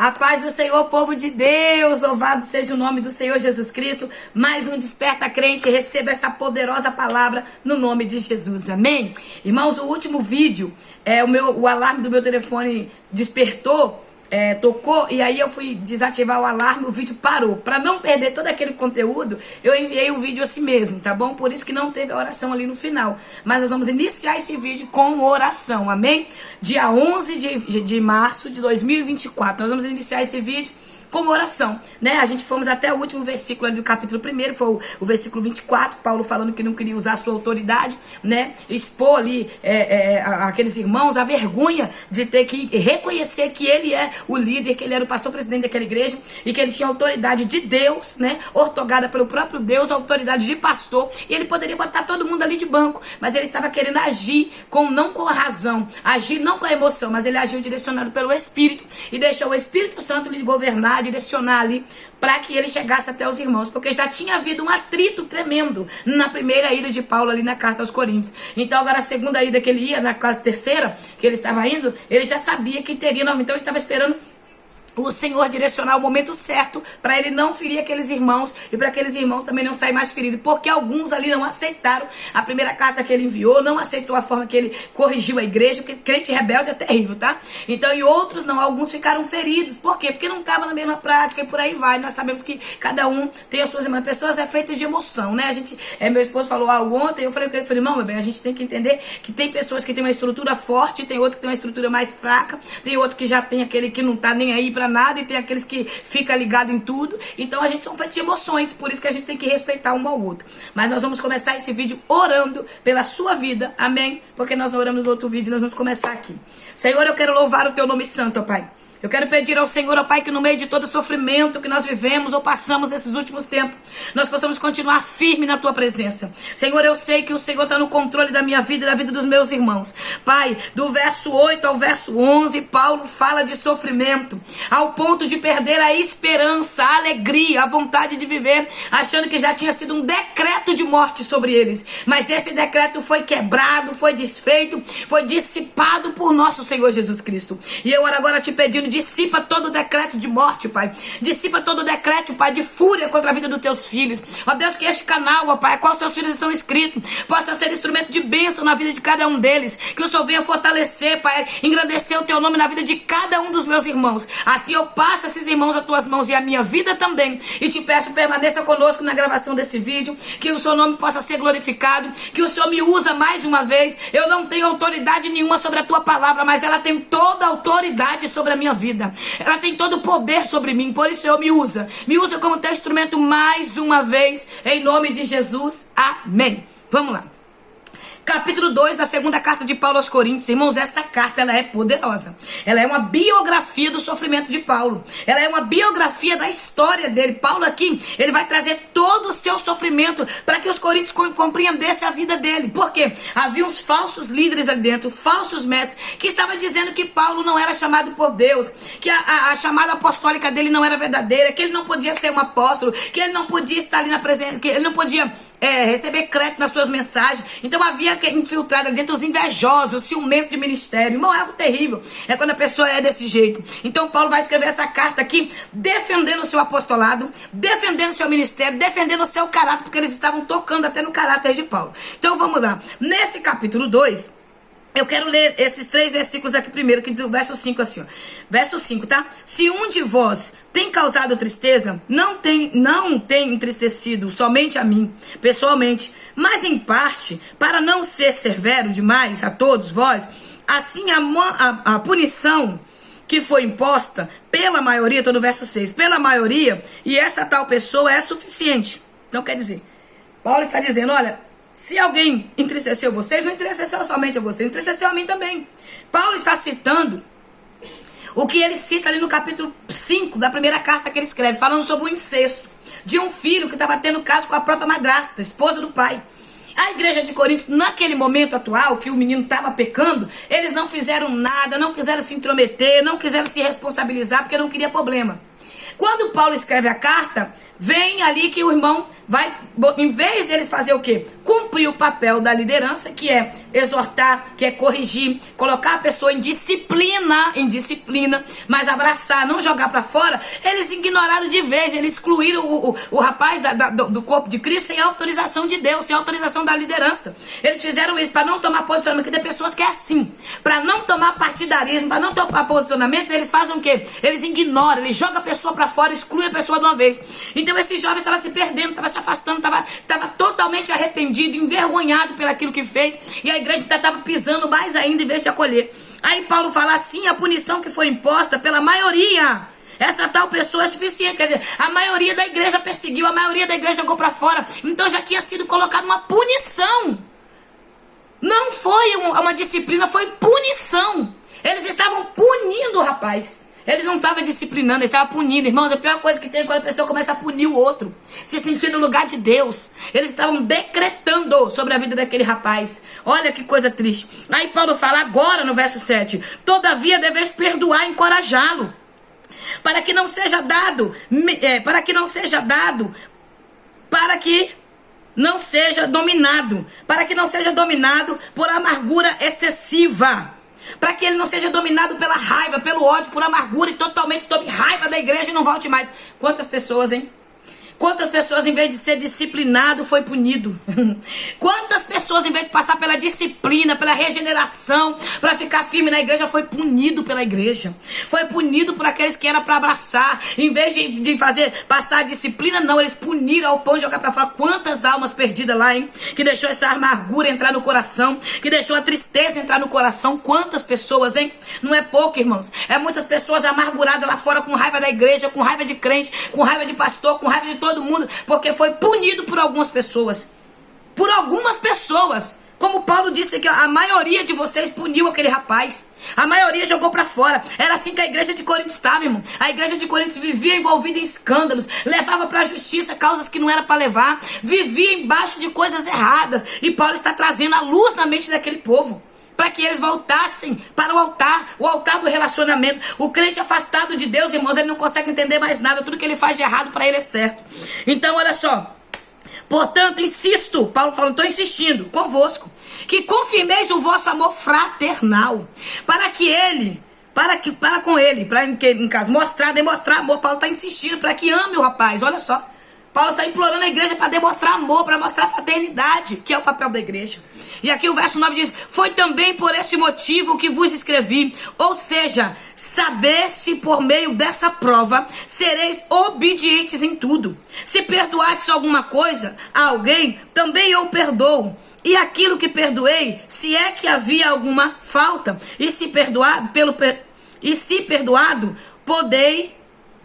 A paz do Senhor, povo de Deus, louvado seja o nome do Senhor Jesus Cristo. Mais um Desperta Crente, receba essa poderosa palavra no nome de Jesus, amém? Irmãos, o último vídeo, o alarme do meu telefone despertou, tocou, e aí eu fui desativar o alarme, o vídeo parou. Para não perder todo aquele conteúdo, eu enviei o vídeo assim mesmo, tá bom? Por isso que não teve a oração ali no final. Mas nós vamos iniciar esse vídeo com oração, amém? Dia 11 de março de 2024, nós vamos iniciar esse vídeo como oração, né? A gente fomos até o último versículo do capítulo 1, foi o versículo 24, Paulo falando que não queria usar a sua autoridade, né? Expor ali aqueles irmãos a vergonha de ter que reconhecer que ele é o líder, que ele era o pastor presidente daquela igreja e que ele tinha autoridade de Deus, né? Ortogada pelo próprio Deus, autoridade de pastor, e ele poderia botar todo mundo ali de banco, mas ele estava querendo agir não com a razão, agir não com a emoção, mas ele agiu direcionado pelo Espírito e deixou o Espírito Santo lhe governar, direcionar ali, para que ele chegasse até os irmãos, porque já tinha havido um atrito tremendo na primeira ida de Paulo ali na carta aos Coríntios. Então agora a segunda ida que ele ia, na quase terceira que ele estava indo, ele já sabia que teria, então ele estava esperando o Senhor direcionar o momento certo para ele não ferir aqueles irmãos e para aqueles irmãos também não sair mais feridos, porque alguns ali não aceitaram a primeira carta que ele enviou, não aceitou a forma que ele corrigiu a igreja, porque crente rebelde é terrível, tá? Então, e outros não, alguns ficaram feridos. Por quê? Porque não estavam na mesma prática e por aí vai. Nós sabemos que cada um tem as suas irmãs. Pessoas é feitas de emoção, né? Meu esposo falou algo ontem, eu falei com ele, irmão, meu bem, a gente tem que entender que tem pessoas que têm uma estrutura forte, tem outros que têm uma estrutura mais fraca, tem outros que já tem aquele que não tá nem aí pra nada, e tem aqueles que ficam ligados em tudo. Então a gente são feitos de emoções, por isso que a gente tem que respeitar um ao outro. Mas nós vamos começar esse vídeo orando pela sua vida, amém? Porque nós não oramos no outro vídeo, nós vamos começar aqui. Senhor, eu quero louvar o teu nome santo, ó Pai. Eu quero pedir ao Senhor, ó Pai, que no meio de todo sofrimento que nós vivemos ou passamos nesses últimos tempos, nós possamos continuar firme na Tua presença. Senhor, eu sei que o Senhor está no controle da minha vida e da vida dos meus irmãos. Pai, do verso 8 ao verso 11, Paulo fala de sofrimento, ao ponto de perder a esperança, a alegria, a vontade de viver, achando que já tinha sido um decreto de morte sobre eles. Mas esse decreto foi quebrado, foi desfeito, foi dissipado por nosso Senhor Jesus Cristo. E eu oro agora te pedindo, dissipa todo o decreto de morte, Pai. Dissipa todo o decreto, Pai, de fúria contra a vida dos teus filhos. Ó Deus, que este canal, ó Pai, a qual seus filhos estão inscritos, possa ser instrumento de bênção na vida de cada um deles. Que o Senhor venha fortalecer, Pai, engrandecer o teu nome na vida de cada um dos meus irmãos. Assim eu passo esses irmãos às tuas mãos e a minha vida também. E te peço, permaneça conosco na gravação desse vídeo, que o seu nome possa ser glorificado, que o Senhor me usa mais uma vez. Eu não tenho autoridade nenhuma sobre a tua palavra, mas ela tem toda a autoridade sobre a minha vida. Ela tem todo o poder sobre mim, por isso, Senhor, me usa como teu instrumento mais uma vez, em nome de Jesus, amém. Vamos lá. Capítulo 2 da segunda carta de Paulo aos Coríntios. Irmãos, essa carta, ela é poderosa. Ela é uma biografia do sofrimento de Paulo. Ela é uma biografia da história dele. Paulo aqui, ele vai trazer todo o seu sofrimento para que os coríntios compreendessem a vida dele. Por quê? Havia uns falsos líderes ali dentro, falsos mestres, que estavam dizendo que Paulo não era chamado por Deus, que a chamada apostólica dele não era verdadeira, que ele não podia ser um apóstolo, que ele não podia estar ali na presença, que ele não podia receber crédito nas suas mensagens. Então havia infiltrado ali dentro os invejosos, o ciumento de ministério. Irmão, é algo terrível. É quando a pessoa é desse jeito. Então Paulo vai escrever essa carta aqui, defendendo o seu apostolado, defendendo o seu ministério, defendendo o seu caráter, porque eles estavam tocando até no caráter de Paulo. Então vamos lá. Nesse capítulo 2, eu quero ler esses 3 versículos aqui primeiro, que diz o verso 5 assim, ó. Verso 5, tá? Se um de vós tem causado tristeza, não tem entristecido somente a mim, pessoalmente, mas em parte, para não ser severo demais a todos vós, assim a punição que foi imposta pela maioria, estou no verso 6, pela maioria, e essa tal pessoa é suficiente. Então quer dizer, Paulo está dizendo, olha, se alguém entristeceu vocês, não entristeceu somente a vocês, entristeceu a mim também. Paulo está citando o que ele cita ali no capítulo 5 da primeira carta que ele escreve, falando sobre o incesto de um filho que estava tendo caso com a própria madrasta, esposa do pai. A igreja de Corinto, naquele momento atual, que o menino estava pecando, eles não fizeram nada, não quiseram se intrometer, não quiseram se responsabilizar, porque não queria problema. Quando Paulo escreve a carta, vem ali que o irmão vai, em vez deles fazer o quê? Cumprir o papel da liderança, que é exortar, que é corrigir, colocar a pessoa em disciplina, mas abraçar, não jogar para fora. Eles ignoraram de vez, eles excluíram o rapaz do corpo de Cristo sem autorização de Deus, sem autorização da liderança. Eles fizeram isso para não tomar posicionamento, porque tem pessoas que é assim, para não tomar partidarismo, para não tomar posicionamento, eles fazem o quê? Eles ignoram, eles jogam a pessoa para fora, excluem a pessoa de uma vez. Então esse jovem estava se perdendo, estava se afastando, estava totalmente arrependido, envergonhado pelo aquilo que fez, e a igreja estava pisando mais ainda em vez de acolher. Aí Paulo fala assim: a punição que foi imposta pela maioria, essa tal pessoa é suficiente. Quer dizer, a maioria da igreja perseguiu, a maioria da igreja jogou para fora, então já tinha sido colocada uma punição. Não foi uma disciplina, foi punição. Eles estavam punindo o rapaz. Eles não estavam disciplinando, eles estavam punindo. Irmãos, a pior coisa que tem é quando a pessoa começa a punir o outro, se sentir no lugar de Deus. Eles estavam decretando sobre a vida daquele rapaz. Olha que coisa triste. Aí Paulo fala agora no verso 7: todavia deveis perdoar e encorajá-lo, para que não seja dado por amargura excessiva. Para que ele não seja dominado pela raiva, pelo ódio, por amargura, e totalmente tome raiva da igreja e não volte mais. Quantas pessoas, hein? Quantas pessoas, em vez de ser disciplinado, foi punido? Quantas pessoas, em vez de passar pela disciplina, pela regeneração, para ficar firme na igreja, foi punido pela igreja? Foi punido por aqueles que era para abraçar. Em vez de passar a disciplina, não, eles puniram ao ponto de jogar para fora. Quantas almas perdidas lá, hein? Que deixou essa amargura entrar no coração, que deixou a tristeza entrar no coração. Quantas pessoas, hein? Não é pouco, irmãos. É muitas pessoas amarguradas lá fora, com raiva da igreja, com raiva de crente, com raiva de pastor, com raiva de todo mundo, porque foi punido por algumas pessoas. Por algumas pessoas. Como Paulo disse que a maioria de vocês puniu aquele rapaz. A maioria jogou para fora. Era assim que a igreja de Corinto estava, irmão. A igreja de Corinto vivia envolvida em escândalos, levava para a justiça causas que não era para levar, vivia embaixo de coisas erradas. E Paulo está trazendo a luz na mente daquele povo, para que eles voltassem para o altar do relacionamento. O crente afastado de Deus, irmãos, ele não consegue entender mais nada. Tudo que ele faz de errado para ele é certo. Então, olha só. Portanto, insisto, Paulo falando, estou insistindo convosco, que confirmeis o vosso amor fraternal, para demonstrar amor. Paulo está insistindo para que ame o rapaz. Olha só. Paulo está implorando a igreja para demonstrar amor, para mostrar fraternidade, que é o papel da igreja. E aqui o verso 9 diz: foi também por esse motivo que vos escrevi, ou seja, saber se por meio dessa prova sereis obedientes em tudo. Se perdoardes alguma coisa a alguém, também eu perdoo. E aquilo que perdoei, se é que havia alguma falta, e se perdoado,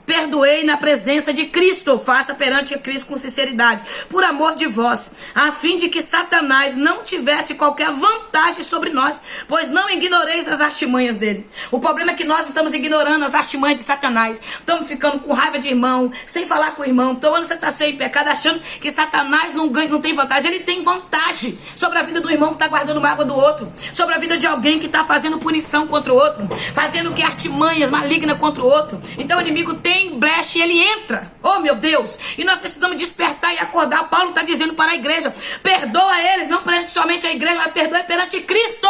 perdoei na presença de Cristo. Faça perante Cristo com sinceridade, por amor de vós, a fim de que Satanás não tivesse qualquer vantagem sobre nós, pois não ignoreis as artimanhas dele. O problema é que nós estamos ignorando as artimanhas de Satanás. Estamos ficando com raiva de irmão, sem falar com o irmão. Então, quando você está sem pecado, achando que Satanás não tem vantagem. Ele tem vantagem sobre a vida do irmão que está guardando mágoa do outro, sobre a vida de alguém que está fazendo punição contra o outro, fazendo que artimanhas malignas contra o outro. Então o inimigo tem brecha e ele entra. Oh, meu Deus! E nós precisamos despertar e acordar. Paulo está dizendo para a igreja: perdoa eles, não perante somente a igreja, mas perdoe perante Cristo.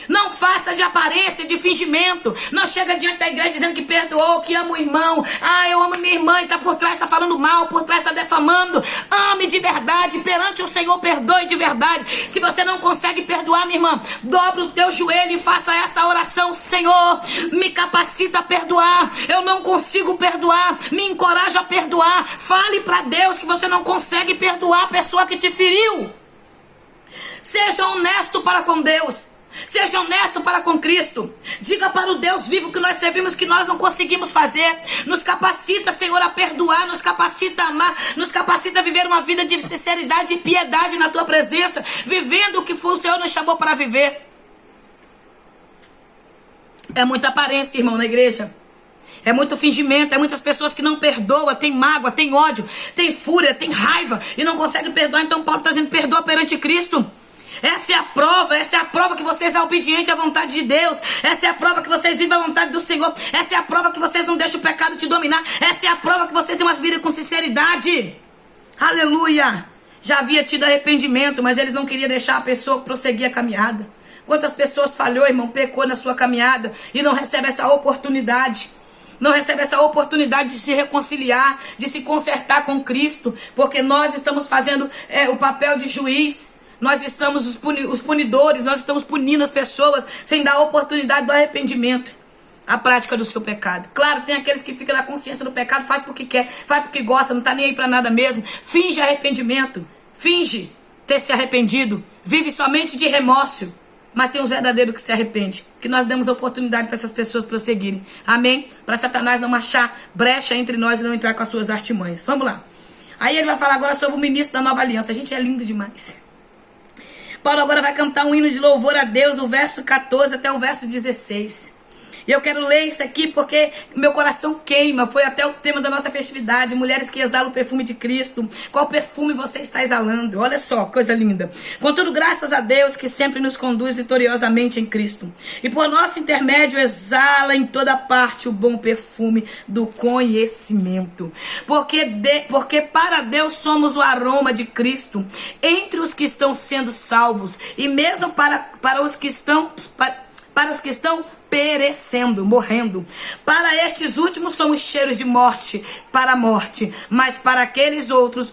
Não faça de aparência, de fingimento. Não chega diante da igreja dizendo que perdoou, que ama o irmão. Ah, eu amo minha irmã, e está por trás, está falando mal, por trás está defamando. Ame de verdade, perante o Senhor, perdoe de verdade. Se você não consegue perdoar, minha irmã, dobra o teu joelho e faça essa oração: Senhor, me capacita a perdoar. Eu não consigo perdoar, me encoraja a perdoar. Fale para Deus que você não consegue perdoar a pessoa que te feriu. Seja honesto para com Deus. Seja honesto para com Cristo. Diga para o Deus vivo que nós servimos que nós não conseguimos fazer. Nos capacita, Senhor, a perdoar. Nos capacita a amar. Nos capacita a viver uma vida de sinceridade e piedade na tua presença, vivendo o que o Senhor nos chamou para viver. É muita aparência, irmão, na igreja. É muito fingimento, é muitas pessoas que não perdoam, tem mágoa, tem ódio, tem fúria, tem raiva e não consegue perdoar. Então Paulo está dizendo: perdoa perante Cristo. Essa é a prova que vocês são obedientes à vontade de Deus. Essa é a prova que vocês vivem a vontade do Senhor. Essa é a prova que vocês não deixam o pecado te dominar. Essa é a prova que vocês têm uma vida com sinceridade. Aleluia. Já havia tido arrependimento, mas eles não queriam deixar a pessoa prosseguir a caminhada. Quantas pessoas falhou, irmão, pecou na sua caminhada e não recebe essa oportunidade. Não recebe essa oportunidade de se reconciliar, de se consertar com Cristo, porque nós estamos fazendo o papel de juiz. Nós estamos os punidores, nós estamos punindo as pessoas sem dar a oportunidade do arrependimento, a prática do seu pecado. Claro, tem aqueles que ficam na consciência do pecado, faz porque quer, faz porque gosta, não está nem aí para nada mesmo. Finge arrependimento, finge ter se arrependido, vive somente de remorso. Mas tem os verdadeiros que se arrependem, que nós demos a oportunidade para essas pessoas prosseguirem. Amém? Para Satanás não achar brecha entre nós e não entrar com as suas artimanhas. Vamos lá. Aí ele vai falar agora sobre o ministro da nova aliança. A gente é lindo demais. Paulo agora vai cantar um hino de louvor a Deus, do verso 14 até o verso 16. E eu quero ler isso aqui porque meu coração queima. Foi até o tema da nossa festividade. Mulheres que exalam o perfume de Cristo. Qual perfume você está exalando? Olha só, coisa linda. Contudo, graças a Deus que sempre nos conduz vitoriosamente em Cristo. E por nosso intermédio exala em toda parte o bom perfume do conhecimento. Porque para Deus somos o aroma de Cristo entre os que estão sendo salvos. E mesmo para os que estão perecendo, morrendo. Para estes últimos somos cheiros de morte para a morte, mas para aqueles outros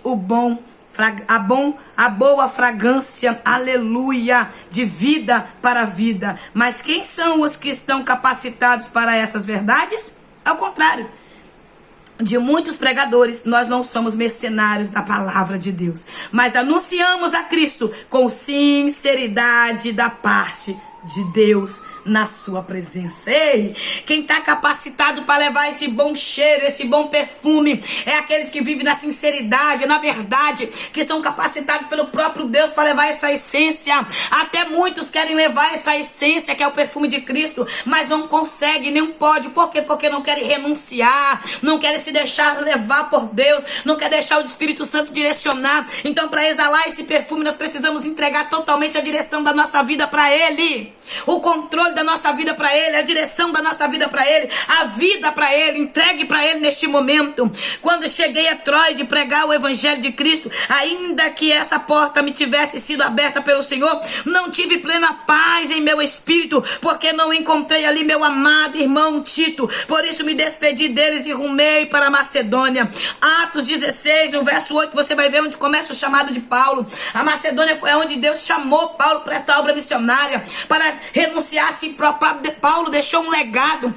a boa fragrância, aleluia, de vida para a vida. Mas quem são os que estão capacitados para essas verdades? Ao contrário de muitos pregadores, nós não somos mercenários da palavra de Deus, mas anunciamos a Cristo com sinceridade da parte de Deus na sua presença. Ei, quem está capacitado para levar esse bom cheiro, esse bom perfume, é aqueles que vivem na sinceridade, na verdade, que são capacitados pelo próprio Deus para levar essa essência. Até muitos querem levar essa essência, que é o perfume de Cristo, mas não conseguem, nem pode. Por quê? Porque não querem renunciar, não querem se deixar levar por Deus, não querem deixar o Espírito Santo direcionar. Então, para exalar esse perfume, nós precisamos entregar totalmente a direção da nossa vida para Ele. O controle da nossa vida para Ele, a direção da nossa vida para Ele, a vida para Ele, entregue para Ele neste momento. Quando cheguei a Troia de pregar o Evangelho de Cristo, ainda que essa porta me tivesse sido aberta pelo Senhor, não tive plena paz em meu espírito, porque não encontrei ali meu amado irmão Tito. Por isso me despedi deles e rumei para a Macedônia. Atos 16, no verso 8, você vai ver onde começa o chamado de Paulo. A Macedônia foi onde Deus chamou Paulo para esta obra missionária, para renunciar a si próprio. Paulo deixou um legado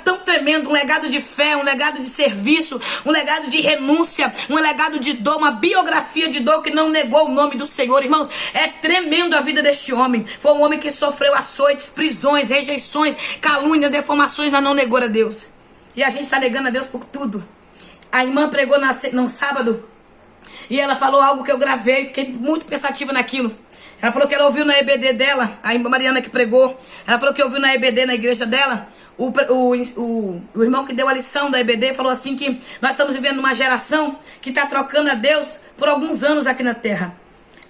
tão tremendo, um legado de fé, um legado de serviço, um legado de renúncia, um legado de dor, uma biografia de dor que não negou o nome do Senhor. Irmãos, é tremendo a vida deste homem. Foi um homem que sofreu açoites, prisões, rejeições, calúnias, deformações, mas não negou a Deus. E a gente está negando a Deus por tudo. A irmã pregou no sábado e ela falou algo que eu gravei, fiquei muito pensativa naquilo. Ela falou que ela ouviu na EBD dela, a irmã Mariana que pregou, ela falou que ouviu na EBD, na igreja dela, o irmão que deu a lição da EBD falou assim que nós estamos vivendo uma geração que está trocando a Deus por alguns anos aqui na terra.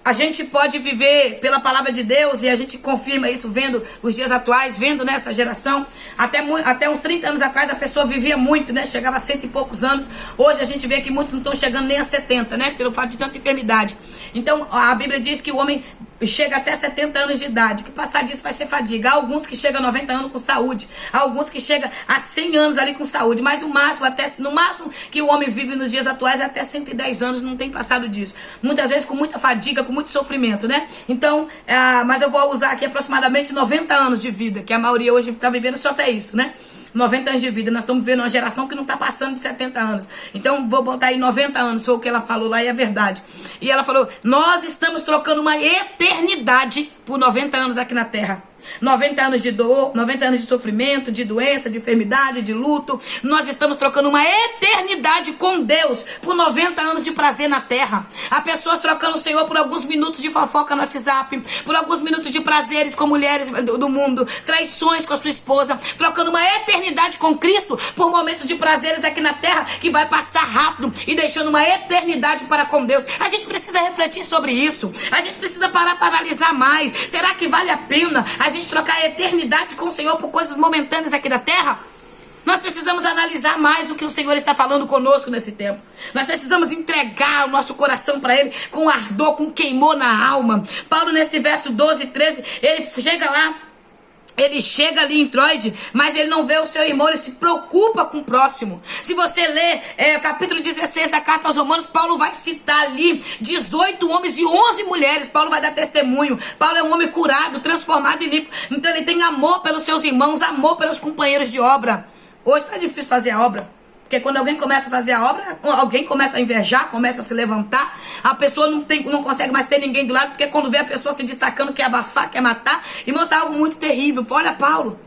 A gente pode viver pela palavra de Deus e a gente confirma isso vendo os dias atuais, vendo nessa geração. Até uns 30 anos atrás a pessoa vivia muito, né? Chegava a 100 e poucos anos. Hoje a gente vê que muitos não estão chegando nem a 70, né? Pelo fato de tanta enfermidade. Então a Bíblia diz que o homem chega até 70 anos de idade, que passar disso vai ser fadiga. Há alguns que chegam a 90 anos com saúde, há alguns que chegam a 100 anos ali com saúde, mas no máximo que o homem vive nos dias atuais é até 110 anos, não tem passado disso. Muitas vezes com muita fadiga, com muito sofrimento, né? Então, mas eu vou usar aqui aproximadamente 90 anos de vida, que a maioria hoje está vivendo só até isso, né? 90 anos de vida, nós estamos vivendo uma geração que não está passando de 70 anos. Então, vou botar aí 90 anos, foi o que ela falou lá e é verdade. E ela falou, nós estamos trocando uma eternidade por 90 anos aqui na Terra. 90 anos de dor, 90 anos de sofrimento, de doença, de enfermidade, de luto. Nós estamos trocando uma eternidade com Deus por 90 anos de prazer na terra. Há pessoas trocando o Senhor por alguns minutos de fofoca no WhatsApp, por alguns minutos de prazeres com mulheres do mundo, traições com a sua esposa, trocando uma eternidade com Cristo por momentos de prazeres aqui na terra que vai passar rápido e deixando uma eternidade para com Deus. A gente precisa refletir sobre isso. A gente precisa parar para analisar mais. Será que vale a pena a gente trocar a eternidade com o Senhor por coisas momentâneas aqui da terra? Nós precisamos analisar mais o que o Senhor está falando conosco nesse tempo. Nós precisamos entregar o nosso coração para Ele com ardor, com queimor na alma. Paulo, nesse verso 12 e 13, ele chega lá. Ele chega ali em Troade, mas ele não vê o seu irmão, ele se preocupa com o próximo. Se você ler capítulo 16 da carta aos Romanos, Paulo vai citar ali 18 homens e 11 mulheres. Paulo vai dar testemunho. Paulo é um homem curado, transformado e limpo. Então ele tem amor pelos seus irmãos, amor pelos companheiros de obra. Hoje está difícil fazer a obra. Porque quando alguém começa a fazer a obra, alguém começa a invejar, começa a se levantar. A pessoa não consegue mais ter ninguém do lado, porque quando vê a pessoa se destacando, quer abafar, quer matar. Irmão, está algo muito terrível. Olha Paulo.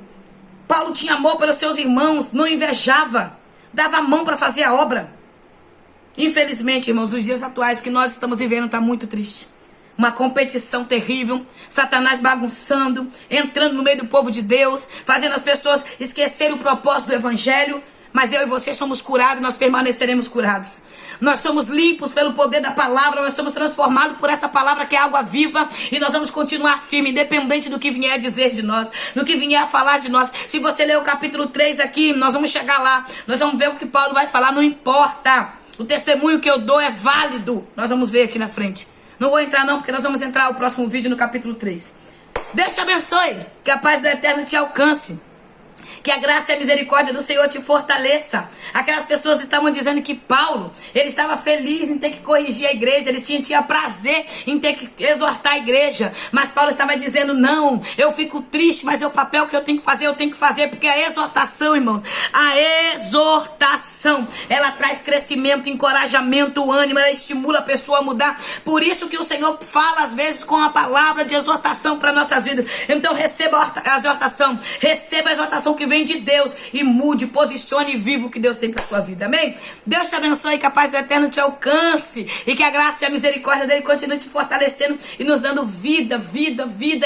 Paulo tinha amor pelos seus irmãos, não invejava. Dava a mão para fazer a obra. Infelizmente, irmãos, os dias atuais que nós estamos vivendo está muito triste. Uma competição terrível, Satanás bagunçando, entrando no meio do povo de Deus, fazendo as pessoas esquecerem o propósito do evangelho. Mas eu e você somos curados, nós permaneceremos curados. Nós somos limpos pelo poder da palavra, nós somos transformados por essa palavra que é água viva. E nós vamos continuar firme, independente do que vier a dizer de nós, do que vier a falar de nós. Se você ler o capítulo 3 aqui, nós vamos chegar lá. Nós vamos ver o que Paulo vai falar, não importa. O testemunho que eu dou é válido. Nós vamos ver aqui na frente. Não vou entrar não, porque nós vamos entrar no próximo vídeo no capítulo 3. Deus te abençoe, que a paz do Eterno te alcance. Que a graça e a misericórdia do Senhor te fortaleça. Aquelas pessoas estavam dizendo que Paulo, ele estava feliz em ter que corrigir a igreja. Ele tinha prazer em ter que exortar a igreja. Mas Paulo estava dizendo, não, eu fico triste, mas é o papel que eu tenho que fazer. Porque a exortação, irmãos, a exortação, ela traz crescimento, encorajamento, ânimo, ela estimula a pessoa a mudar. Por isso que o Senhor fala às vezes com a palavra de exortação para nossas vidas. Então receba a exortação que vem de Deus e mude, posicione e viva o que Deus tem para sua vida, amém? Deus te abençoe, que a paz do Eterno te alcance e que a graça e a misericórdia dele continue te fortalecendo e nos dando vida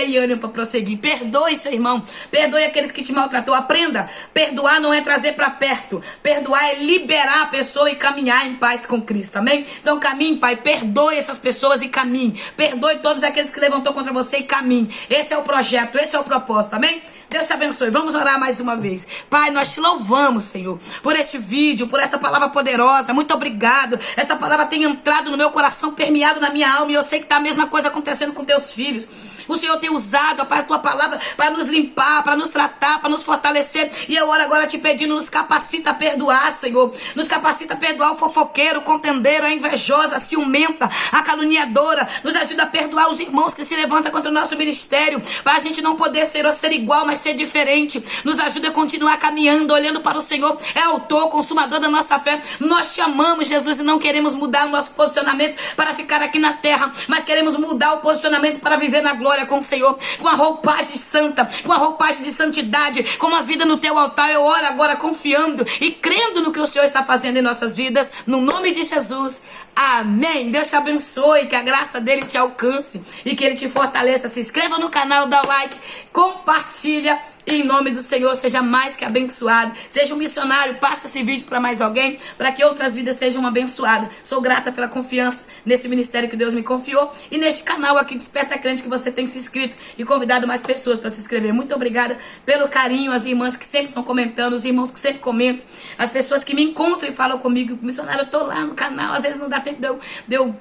e ânimo para prosseguir. Perdoe seu irmão, perdoe aqueles que te maltratou, aprenda, perdoar não é trazer para perto, perdoar é liberar a pessoa e caminhar em paz com Cristo, amém? Então caminhe, Pai, perdoe essas pessoas e caminhe, perdoe todos aqueles que levantou contra você e caminhe. Esse é o projeto, esse é o propósito, amém? Deus te abençoe. Vamos orar mais uma vez. Pai, nós te louvamos, Senhor, por este vídeo, por esta palavra poderosa. Muito obrigado. Esta palavra tem entrado no meu coração, permeado na minha alma. E eu sei que está a mesma coisa acontecendo com teus filhos. O Senhor tem usado a tua palavra para nos limpar, para nos tratar, para nos fortalecer. E eu oro agora te pedindo, nos capacita a perdoar, Senhor. Nos capacita a perdoar o fofoqueiro, o contendeiro, a invejosa, a ciumenta, a caluniadora. Nos ajuda a perdoar os irmãos que se levantam contra o nosso ministério. Para a gente não poder ser igual, mas ser diferente. Nos ajuda a continuar caminhando, olhando para o Senhor. É autor, consumador da nossa fé. Nós te amamos, Jesus, e não queremos mudar o nosso posicionamento para ficar aqui na terra, mas queremos mudar o posicionamento para viver na glória com o Senhor, com a roupagem santa, com a roupagem de santidade, com uma vida no teu altar. Eu oro agora confiando e crendo no que o Senhor está fazendo em nossas vidas, no nome de Jesus, amém. Deus te abençoe, que a graça dele te alcance e que ele te fortaleça. Se inscreva no canal, dá o like, compartilha. E em nome do Senhor, seja mais que abençoado. Seja um missionário, passa esse vídeo para mais alguém, para que outras vidas sejam abençoadas. Sou grata pela confiança nesse ministério que Deus me confiou. E neste canal aqui, Desperta Crente, que você tem se inscrito e convidado mais pessoas para se inscrever. Muito obrigada pelo carinho, as irmãs que sempre estão comentando, os irmãos que sempre comentam, as pessoas que me encontram e falam comigo, missionário, eu estou lá no canal, às vezes não dá tempo de eu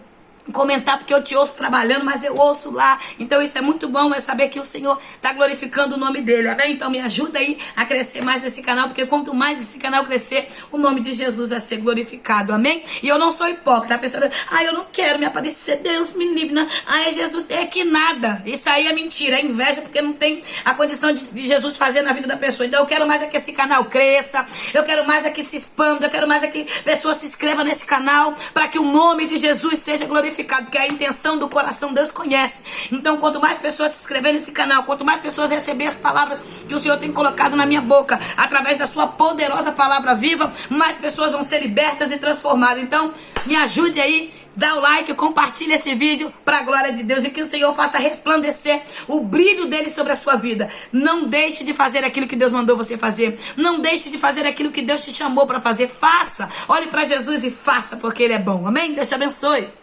comentar porque eu te ouço trabalhando, mas eu ouço lá. Então isso é muito bom, é saber que o Senhor está glorificando o nome dele, amém? Então me ajuda aí a crescer mais nesse canal, porque quanto mais esse canal crescer, o nome de Jesus vai ser glorificado, amém? E eu não sou hipócrita. A pessoa diz, eu não quero me aparecer, Deus me livre, não. Jesus é que nada. Isso aí é mentira, é inveja, porque não tem a condição de Jesus fazer na vida da pessoa. Então eu quero mais é que esse canal cresça, eu quero mais é que se expanda, eu quero mais é que pessoas se inscrevam nesse canal, para que o nome de Jesus seja glorificado glorificado, porque a intenção do coração Deus conhece. Então, quanto mais pessoas se inscreverem nesse canal, quanto mais pessoas receberem as palavras que o Senhor tem colocado na minha boca, através da sua poderosa palavra viva, mais pessoas vão ser libertas e transformadas. Então, me ajude aí, dá o like, compartilha esse vídeo para a glória de Deus e que o Senhor faça resplandecer o brilho dele sobre a sua vida. Não deixe de fazer aquilo que Deus mandou você fazer. Não deixe de fazer aquilo que Deus te chamou para fazer. Faça. Olhe para Jesus e faça, porque ele é bom. Amém? Deus te abençoe.